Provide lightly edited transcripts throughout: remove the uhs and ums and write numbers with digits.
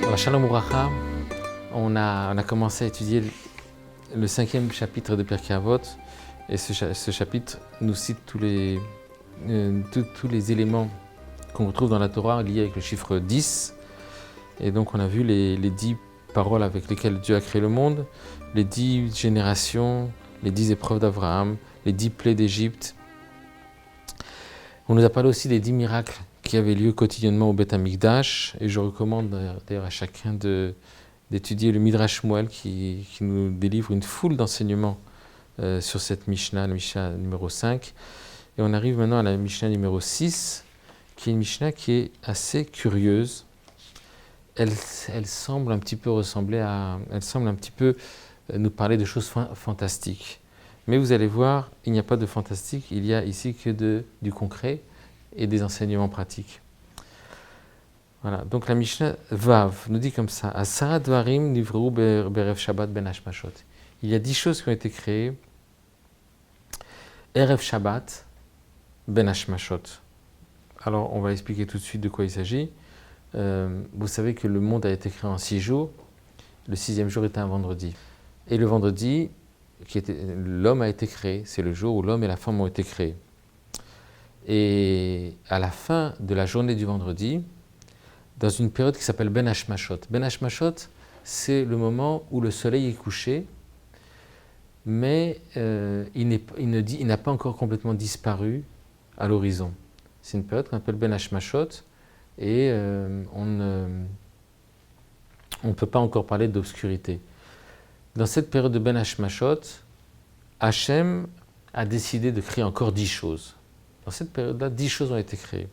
Alors, Shalom Ouracha, on a commencé à étudier le 5e chapitre de Pirkei Avot, et ce chapitre nous cite tous les éléments qu'on retrouve dans la Torah liés avec le chiffre 10. Et donc on a vu les 10 paroles avec lesquelles Dieu a créé le monde, les 10 générations, les 10 épreuves d'Abraham, les 10 plaies d'Égypte. On nous a parlé aussi des 10 miracles qui avaient lieu quotidiennement au Beth Amikdash, et je recommande d'ailleurs à chacun d'étudier le Midrash Shmuel qui nous délivre une foule d'enseignements sur cette Mishnah, la Mishnah numéro 5. Et on arrive maintenant à la Mishnah numéro 6, qui est une Mishnah qui est assez curieuse. Elle semble un petit peu nous parler de choses fantastiques. Mais vous allez voir, il n'y a pas de fantastique, il y a ici que du concret et des enseignements pratiques. Voilà, donc la Mishnah Vav nous dit comme ça, Asara Dvarim Nivrou Berev Shabbat Ben Hashmashot. Il y a 10 choses qui ont été créées Erev Shabbat Ben Hashmashot. Alors on va expliquer tout de suite de quoi il s'agit. Vous savez que le monde a été créé en 6 jours, le 6e jour était un vendredi. Et le vendredi, l'homme a été créé, c'est le jour où l'homme et la femme ont été créés. Et à la fin de la journée du vendredi, dans une période qui s'appelle Ben Hashmashot. Ben Hashmashot, c'est le moment où le soleil est couché, mais il n'a pas encore complètement disparu à l'horizon. C'est une période qu'on appelle Ben Hashmashot, et on ne peut pas encore parler d'obscurité. Dans cette période de Ben Hashmashot, Hachem a décidé de créer encore 10 choses. Dans cette période-là, 10 choses ont été créées.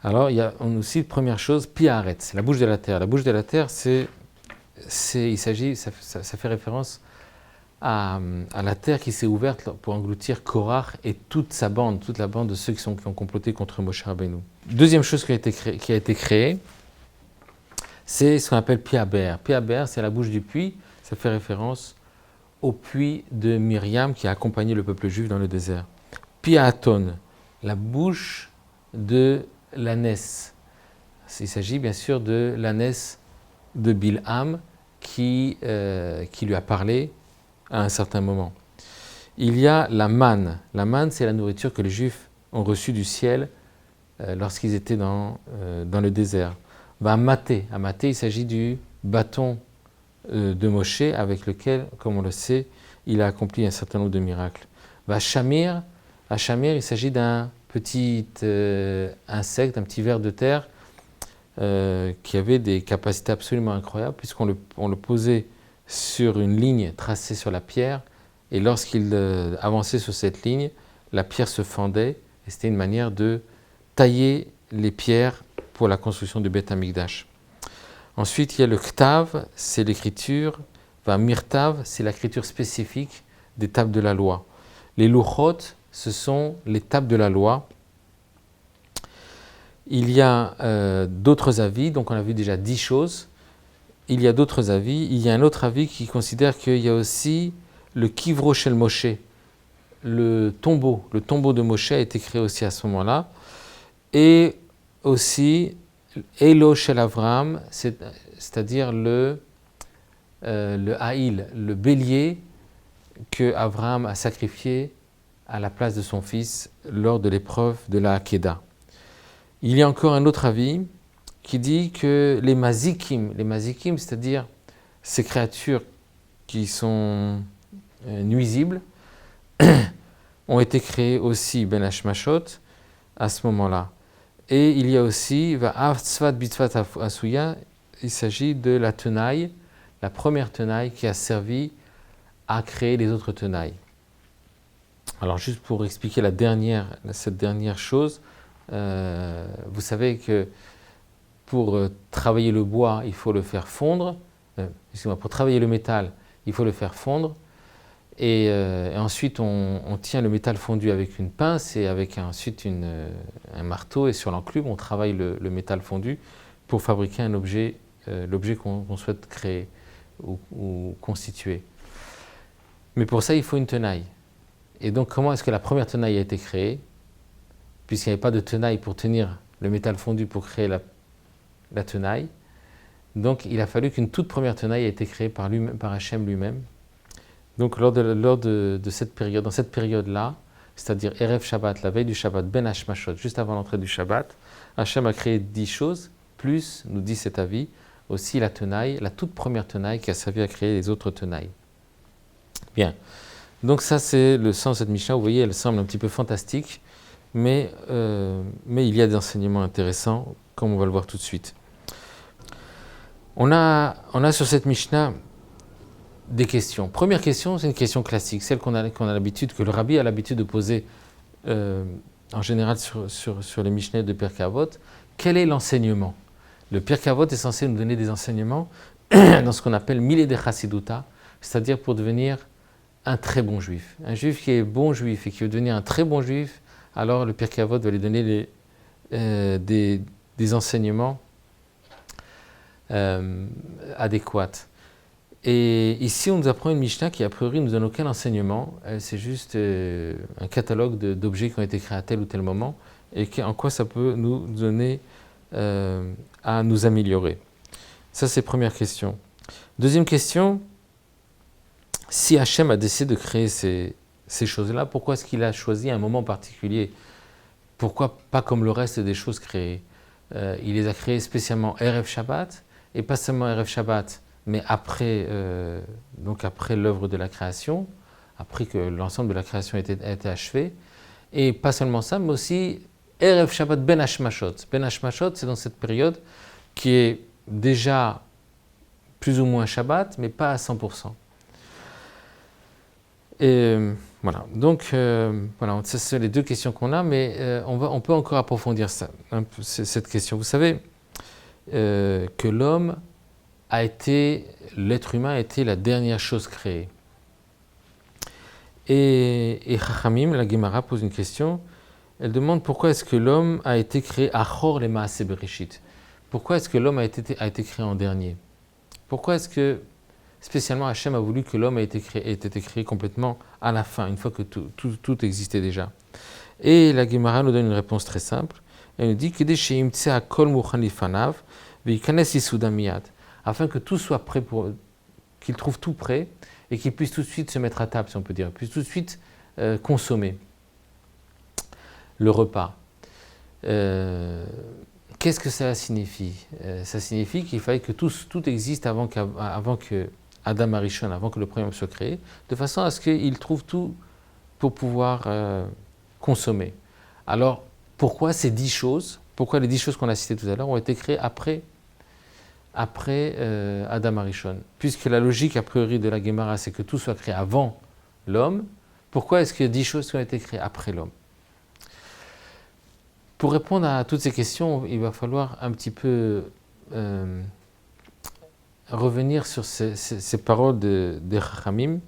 Alors, on nous cite première chose, Pi Haaretz, la bouche de la terre. La bouche de la terre, ça fait référence à la terre qui s'est ouverte pour engloutir Korach et toute la bande de ceux qui ont comploté contre Moshe Rabbeinu. Deuxième chose qui a été créée, c'est ce qu'on appelle Pi Haber. Pi Haber, c'est la bouche du puits, ça fait référence au puits de Myriam qui a accompagné le peuple juif dans le désert. Pi Haaton, la bouche de l'ânesse. Il s'agit bien sûr de l'ânesse de Bilham qui lui a parlé à un certain moment. Il y a la manne. La manne, c'est la nourriture que les Juifs ont reçue du ciel lorsqu'ils étaient dans le désert. Maté, il s'agit du bâton de Moshe avec lequel, comme on le sait, il a accompli un certain nombre de miracles. Shamir, il s'agit d'un petit insecte, un petit ver de terre qui avait des capacités absolument incroyables puisqu'on le posait sur une ligne tracée sur la pierre, et lorsqu'il avançait sur cette ligne, la pierre se fendait, et c'était une manière de tailler les pierres pour la construction du Beth Amikdash. Ensuite, il y a le Ktav, c'est l'écriture. Mirtav, c'est l'écriture spécifique des tables de la loi. Les Luchot, ce sont les tables de la loi. Il y a d'autres avis, donc on a vu déjà 10 choses. Il y a d'autres avis. Il y a un autre avis qui considère qu'il y a aussi le Kivro Shel Moshe. Le tombeau de Moshe a été créé aussi à ce moment-là. Et aussi Elo Shel Avraham, c'est-à-dire le Haïl, le bélier que Abraham a sacrifié à la place de son fils lors de l'épreuve de la Hakeda. Il y a encore un autre avis qui dit que les mazikim, c'est-à-dire ces créatures qui sont nuisibles, ont été créées aussi Ben Hashmashot à ce moment-là. Et il y a aussi Va'av Tzvat Bitzvat Asuya, il s'agit de la tenaille, la première tenaille qui a servi à créer les autres tenailles. Alors juste pour expliquer cette dernière chose, vous savez que pour travailler le bois, il faut le faire fondre. Pour travailler le métal, il faut le faire fondre. Et ensuite, on tient le métal fondu avec une pince et avec ensuite un marteau. Et sur l'enclume, on travaille le métal fondu pour fabriquer un objet, l'objet qu'on souhaite créer ou constituer. Mais pour ça, il faut une tenaille. Et donc, comment est-ce que la première tenaille a été créée? Puisqu'il n'y avait pas de tenaille pour tenir le métal fondu pour créer la tenaille. Donc, il a fallu qu'une toute première tenaille ait été créée par Hachem lui-même. Donc, lors de cette période, dans cette période-là, c'est-à-dire Erev Shabbat, la veille du Shabbat, Ben Hashmashot, juste avant l'entrée du Shabbat, Hachem a créé 10 choses, plus, nous dit cet avis, aussi la tenaille, la toute première tenaille qui a servi à créer les autres tenailles. Bien. Donc ça, c'est le sens de cette Mishnah. Vous voyez, elle semble un petit peu fantastique, mais il y a des enseignements intéressants, comme on va le voir tout de suite. On a sur cette Mishnah des questions. Première question, c'est une question classique, celle qu'on a l'habitude, que le rabbi a l'habitude de poser en général sur les Mishnah de Pirkei Avot. Quel est l'enseignement? Le Pirkei Avot est censé nous donner des enseignements dans ce qu'on appelle Milé de Chassiduta, c'est-à-dire pour devenir un très bon juif. Un juif qui est bon juif et qui veut devenir un très bon juif, alors le Pirkei Avot va lui donner des enseignements adéquats. Et ici, on nous apprend une Mishnah qui, a priori, ne nous donne aucun enseignement. C'est juste un catalogue d'objets qui ont été créés à tel ou tel moment et en quoi ça peut nous donner à nous améliorer. Ça, c'est la première question. Deuxième question, si Hachem a décidé de créer ces choses-là, pourquoi est-ce qu'il a choisi un moment particulier? Pourquoi pas comme le reste des choses créées? Il les a créées spécialement Erev Shabbat, et pas seulement Erev Shabbat, mais après l'œuvre de la création, après que l'ensemble de la création a été achevé, et pas seulement ça, mais aussi Erev Shabbat Ben Hashmashot. Ben Hashmashot, c'est dans cette période qui est déjà plus ou moins Shabbat, mais pas à 100%. Et voilà, donc voilà, ce sont les deux questions qu'on a, mais on peut encore approfondir cette question. Vous savez que l'être humain a été la dernière chose créée. Et Chachamim, la Gemara, pose une question. Elle demande pourquoi est-ce que l'homme a été créé Achor le Maaseh Bereshit. Pourquoi est-ce que l'homme a été créé en dernier? Pourquoi est-ce que spécialement Hachem a voulu que l'homme ait été créé complètement à la fin, une fois que tout existait déjà? Et la Gemara nous donne une réponse très simple. Elle nous dit afin que tout soit prêt, qu'il trouve tout prêt et qu'il puisse tout de suite se mettre à table, si on peut dire, puisse tout de suite consommer le repas. Qu'est-ce que ça signifie? Ça signifie qu'il fallait que tout existe avant que Adam Arishon, avant que le premier homme soit créé, de façon à ce qu'il trouve tout pour pouvoir consommer. Alors, pourquoi ces 10 choses, pourquoi les 10 choses qu'on a citées tout à l'heure ont été créées après Adam Arishon? Puisque la logique a priori de la Gemara, c'est que tout soit créé avant l'homme, pourquoi est-ce qu'il y a 10 choses qui ont été créées après l'homme? Pour répondre à toutes ces questions, il va falloir un petit peu revenir sur ces paroles des Chachamim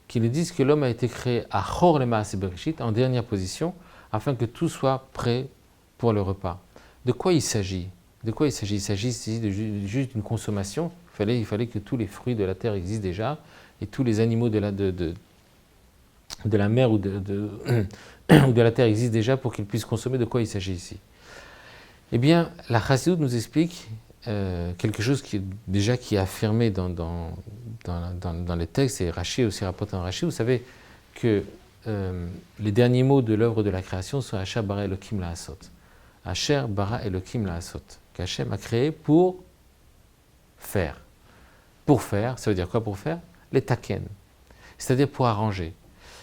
qui nous disent que l'homme a été créé à Chor le Maaseh Bereshit, en dernière position, afin que tout soit prêt pour le repas. De quoi il s'agit? Il s'agit ici juste d'une consommation. Il fallait que tous les fruits de la terre existent déjà, et tous les animaux de la mer ou ou de la terre existent déjà pour qu'ils puissent consommer. De quoi il s'agit ici? Eh bien, la Chassidut nous explique quelque chose qui est affirmé dans les textes, et Rashi aussi rapporté en Rashi. Vous savez que les derniers mots de l'œuvre de la création sont Asher bara Elokim la'asot. Asher bara Elokim la'asot. Qu'Hachem a créé pour faire. Pour faire, ça veut dire quoi pour faire? Les taken. C'est-à-dire pour arranger.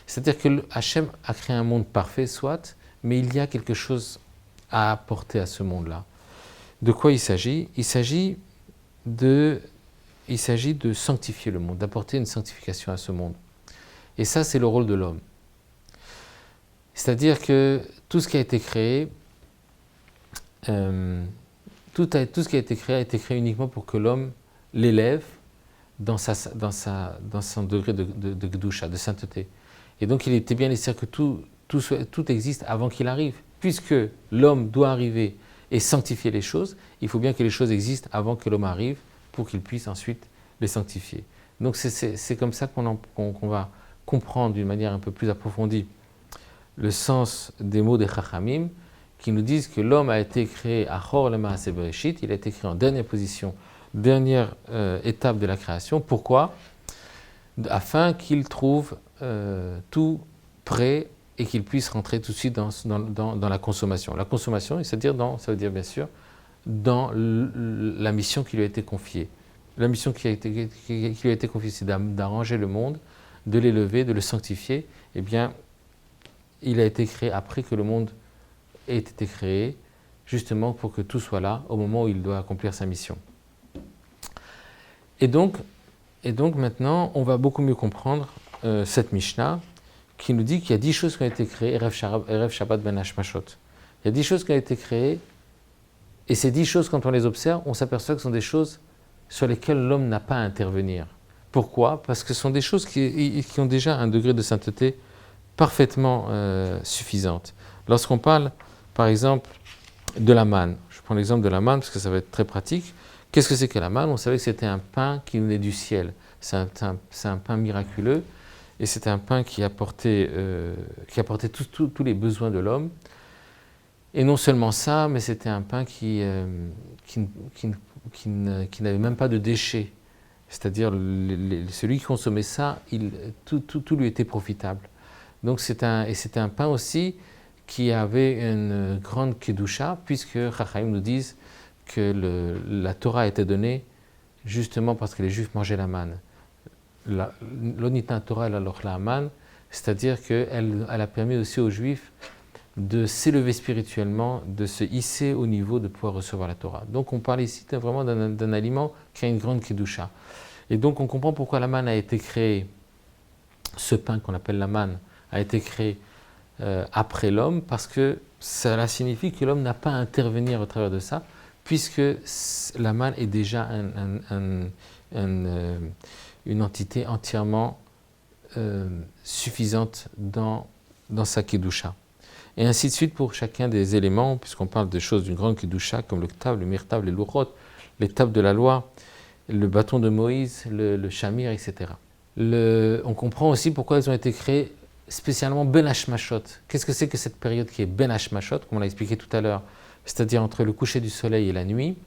C'est-à-dire que Hachem a créé un monde parfait, soit, mais il y a quelque chose à apporter à ce monde-là. De quoi il s'agit? Il s'agit de sanctifier le monde, d'apporter une sanctification à ce monde. Et ça, c'est le rôle de l'homme. C'est-à-dire que tout ce qui a été créé, tout ce qui a été créé uniquement pour que l'homme l'élève dans son degré de Gdusha, de sainteté. Et donc il était bien nécessaire que tout existe avant qu'il arrive. Puisque l'homme doit arriver et sanctifier les choses, il faut bien que les choses existent avant que l'homme arrive pour qu'il puisse ensuite les sanctifier. Donc c'est comme ça qu'on comprendre d'une manière un peu plus approfondie le sens des mots des Chachamim, qui nous disent que l'homme a été créé à Chor le Maaseh Bereshit, il a été créé en dernière position, dernière étape de la création. Pourquoi ? Afin qu'il trouve tout prêt et qu'il puisse rentrer tout de suite dans la consommation. La consommation, c'est-à-dire ça veut dire bien sûr dans la mission qui lui a été confiée. La mission qui lui a été confiée, c'est d'arranger le monde, de l'élever, de le sanctifier. Eh bien, il a été créé après que le monde ait été créé, justement pour que tout soit là au moment où il doit accomplir sa mission. Et donc maintenant, on va beaucoup mieux comprendre cette Mishnah qui nous dit qu'il y a 10 choses qui ont été créées, Erev Shabbat ben Hashmashot. Il y a 10 choses qui ont été créées, et ces 10 choses, quand on les observe, on s'aperçoit que ce sont des choses sur lesquelles l'homme n'a pas à intervenir. Pourquoi ? Parce que ce sont des choses qui ont déjà un degré de sainteté parfaitement suffisante. Lorsqu'on parle, par exemple, de la manne, je prends l'exemple de la manne parce que ça va être très pratique. Qu'est-ce que c'est que la manne ? On savait que c'était un pain qui venait du ciel. C'est un pain miraculeux et c'était un pain qui apportait tous les besoins de l'homme. Et non seulement ça, mais c'était un pain qui n'avait même pas de déchets. C'est-à-dire, celui qui consommait ça, tout lui était profitable. Donc c'était un pain aussi qui avait une grande kedusha, puisque Chachamim nous disent que la Torah était donnée justement parce que les Juifs mangeaient la manne. L'onitan Torah alors la manne, c'est-à-dire qu'elle a permis aussi aux Juifs de s'élever spirituellement, de se hisser au niveau de pouvoir recevoir la Torah. Donc on parle ici vraiment d'un aliment qui a une grande kedusha. Et donc on comprend pourquoi la manne a été créée, ce pain qu'on appelle la manne, a été créé après l'homme, parce que cela signifie que l'homme n'a pas à intervenir au travers de ça, puisque la manne est déjà une entité entièrement suffisante dans sa kedusha. Et ainsi de suite pour chacun des éléments, puisqu'on parle de choses d'une grande kedusha, comme le ktav, le mirtav, les lourot, les tables de la loi, le bâton de Moïse, le shamir, etc. On comprend aussi pourquoi elles ont été créées spécialement Ben Hashmashot. Qu'est-ce que c'est que cette période qui est Ben Hashmashot, comme on l'a expliqué tout à l'heure, c'est-à-dire entre le coucher du soleil et la nuit?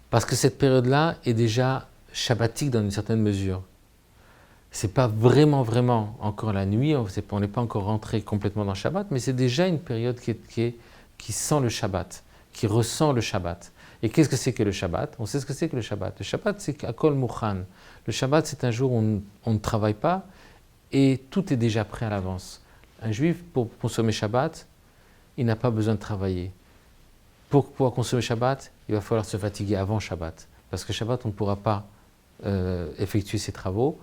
Parce que cette période-là est déjà shabbatique dans une certaine mesure. C'est pas vraiment encore la nuit, on n'est pas encore rentré complètement dans le Shabbat, mais c'est déjà une période qui sent le Shabbat, qui ressent le Shabbat. Et qu'est-ce que c'est que le Shabbat? On sait ce que c'est que le Shabbat. Le Shabbat, c'est Akol Mukhan. Le Shabbat, c'est un jour où on ne travaille pas et tout est déjà prêt à l'avance. Un juif, pour consommer Shabbat, il n'a pas besoin de travailler. Pour pouvoir consommer Shabbat, il va falloir se fatiguer avant Shabbat. Parce que Shabbat, on ne pourra pas effectuer ses travaux.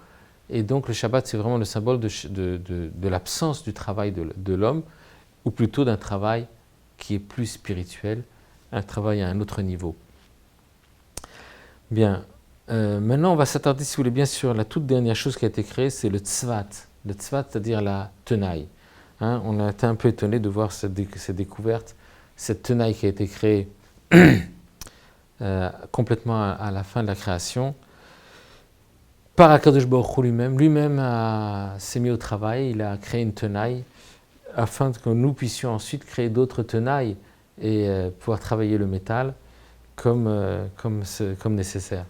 Et donc le Shabbat, c'est vraiment le symbole de l'absence du travail de l'homme, ou plutôt d'un travail qui est plus spirituel, un travail à un autre niveau. Bien, maintenant on va s'attarder, si vous voulez bien, sur la toute dernière chose qui a été créée, c'est le tzvat. Le tzvat, c'est-à-dire la tenaille. On a été un peu étonné de voir cette découverte, cette tenaille qui a été créée complètement à la fin de la création, par Akadosh Baruch Hu lui-même. Lui-même s'est mis au travail, il a créé une tenaille afin que nous puissions ensuite créer d'autres tenailles et pouvoir travailler le métal comme nécessaire.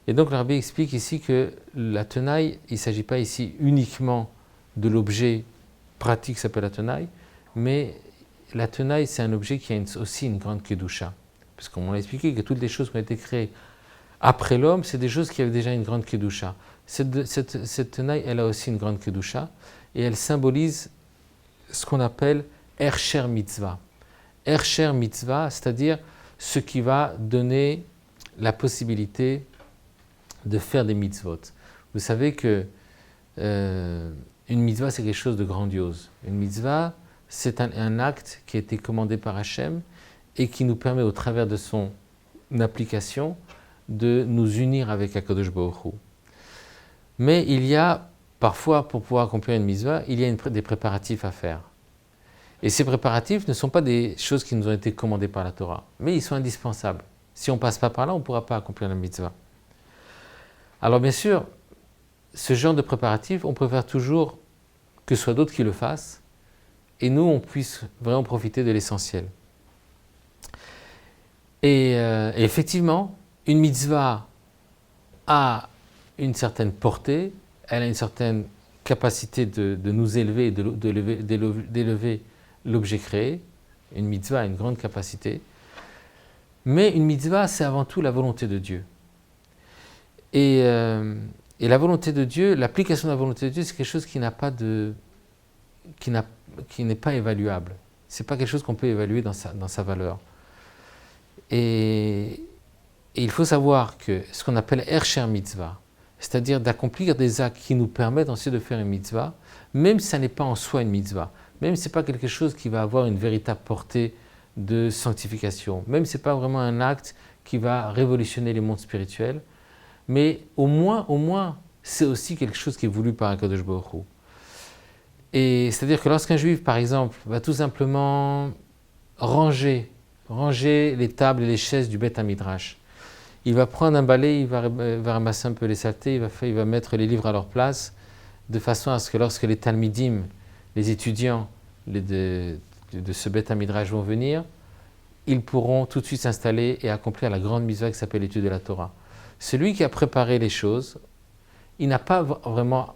Et donc le Rabbi explique ici que la tenaille, il ne s'agit pas ici uniquement de l'objet pratique qui s'appelle la tenaille, mais la tenaille c'est un objet qui a aussi une grande kedusha. Parce qu'on l'a expliqué que toutes les choses qui ont été créées après l'homme, c'est des choses qui avaient déjà une grande kedusha. Cette tenaille, elle a aussi une grande kedusha et elle symbolise ce qu'on appelle Ersher Mitzvah. Ersher Mitzvah, c'est-à-dire ce qui va donner la possibilité de faire des mitzvot. Vous savez que une mitzvah, c'est quelque chose de grandiose. Une mitzvah, c'est un acte qui a été commandé par Hachem et qui nous permet, au travers de son application, de nous unir avec Akadosh Baruch Hu. Mais il y a, parfois, pour pouvoir accomplir une mitzvah, il y a des préparatifs à faire. Et ces préparatifs ne sont pas des choses qui nous ont été commandées par la Torah, mais ils sont indispensables. Si on ne passe pas par là, on ne pourra pas accomplir la mitzvah. Alors bien sûr, ce genre de préparatif, on préfère toujours que ce soit d'autres qui le fassent et nous, on puisse vraiment profiter de l'essentiel. Et effectivement, une mitzvah a une certaine portée, elle a une certaine capacité de nous élever et d'élever l'objet créé. Une mitzvah a une grande capacité. Mais une mitzvah, c'est avant tout la volonté de Dieu. Et la volonté de Dieu, l'application de la volonté de Dieu, c'est quelque chose qui n'est pas évaluable. Ce n'est pas quelque chose qu'on peut évaluer dans sa valeur. Et il faut savoir que ce qu'on appelle Ersher Mitzvah, c'est-à-dire d'accomplir des actes qui nous permettent ensuite de faire une mitzvah, même si ça n'est pas en soi une mitzvah, même si ce n'est pas quelque chose qui va avoir une véritable portée de sanctification, même si ce n'est pas vraiment un acte qui va révolutionner les mondes spirituels, mais au moins, c'est aussi quelque chose qui est voulu par HaKadosh Baruch Hu. Et c'est-à-dire que lorsqu'un juif, par exemple, va tout simplement ranger les tables et les chaises du Beth Hamidrash, il va prendre un balai, il va ramasser un peu les saletés, il va mettre les livres à leur place, de façon à ce que lorsque les Talmidim, les étudiants de ce Beth Hamidrash vont venir, ils pourront tout de suite s'installer et accomplir la grande mitzvah qui s'appelle l'étude de la Torah. Celui qui a préparé les choses, il n'a pas vraiment,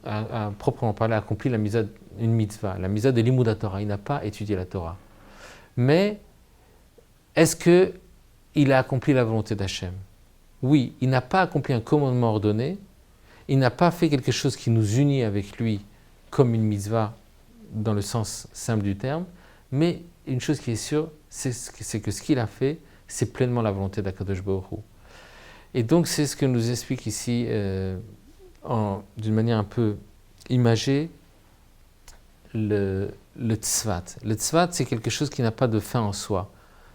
à proprement parler, accompli une mitzvah, la mitzvah de l'Imud Torah. Il n'a pas étudié la Torah. Mais est-ce qu'il a accompli la volonté d'Hachem? Oui, il n'a pas accompli un commandement ordonné, il n'a pas fait quelque chose qui nous unit avec lui comme une mitzvah dans le sens simple du terme, mais une chose qui est sûre, c'est que ce qu'il a fait, c'est pleinement la volonté d'HaKadosh Baruch Hu. Et donc c'est ce que nous explique ici, d'une manière un peu imagée, le tzvat. Le tzvat, c'est quelque chose qui n'a pas de fin en soi.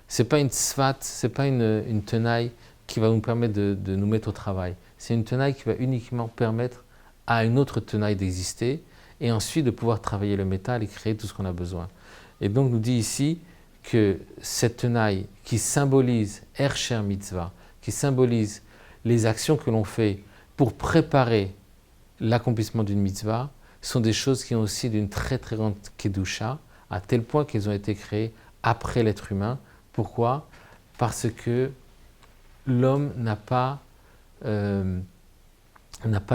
C'est pas une tzvat, c'est pas une tenaille qui va nous permettre de nous mettre au travail. C'est une tenaille qui va uniquement permettre à une autre tenaille d'exister et ensuite de pouvoir travailler le métal et créer tout ce qu'on a besoin. Et donc nous dit ici que cette tenaille qui symbolise Ersher Mitzvah, qui symbolise les actions que l'on fait pour préparer l'accomplissement d'une mitzvah, sont des choses qui ont aussi d'une très très grande kedusha, à tel point qu'elles ont été créées après l'être humain. Pourquoi? Parce que l'homme n'a pas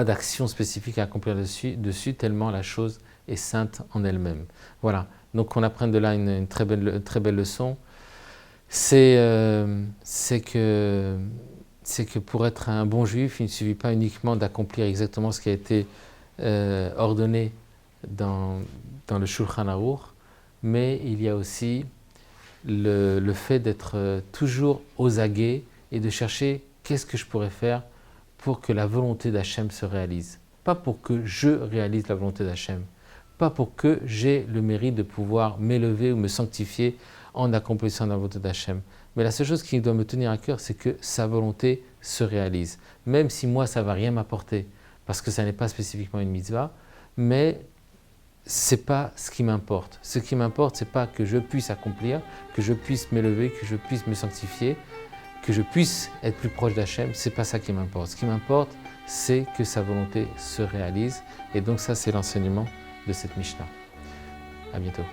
d'action spécifique à accomplir dessus, tellement la chose est sainte en elle-même. Voilà, donc on apprend de là une très belle leçon. C'est que pour être un bon juif, il ne suffit pas uniquement d'accomplir exactement ce qui a été ordonné dans le Shulchan Aruch, mais il y a aussi le fait d'être toujours aux aguets et de chercher qu'est-ce que je pourrais faire pour que la volonté d'Hachem se réalise. Pas pour que je réalise la volonté d'Hachem, pas pour que j'ai le mérite de pouvoir m'élever ou me sanctifier en accomplissant la volonté d'Hachem. Mais la seule chose qui doit me tenir à cœur, c'est que sa volonté se réalise. Même si moi, ça ne va rien m'apporter, parce que ça n'est pas spécifiquement une mitzvah, mais ce n'est pas ce qui m'importe. Ce qui m'importe, ce n'est pas que je puisse accomplir, que je puisse m'élever, que je puisse me sanctifier, que je puisse être plus proche d'Hachem, ce n'est pas ça qui m'importe. Ce qui m'importe, c'est que sa volonté se réalise. Et donc ça, c'est l'enseignement de cette Mishnah. À bientôt.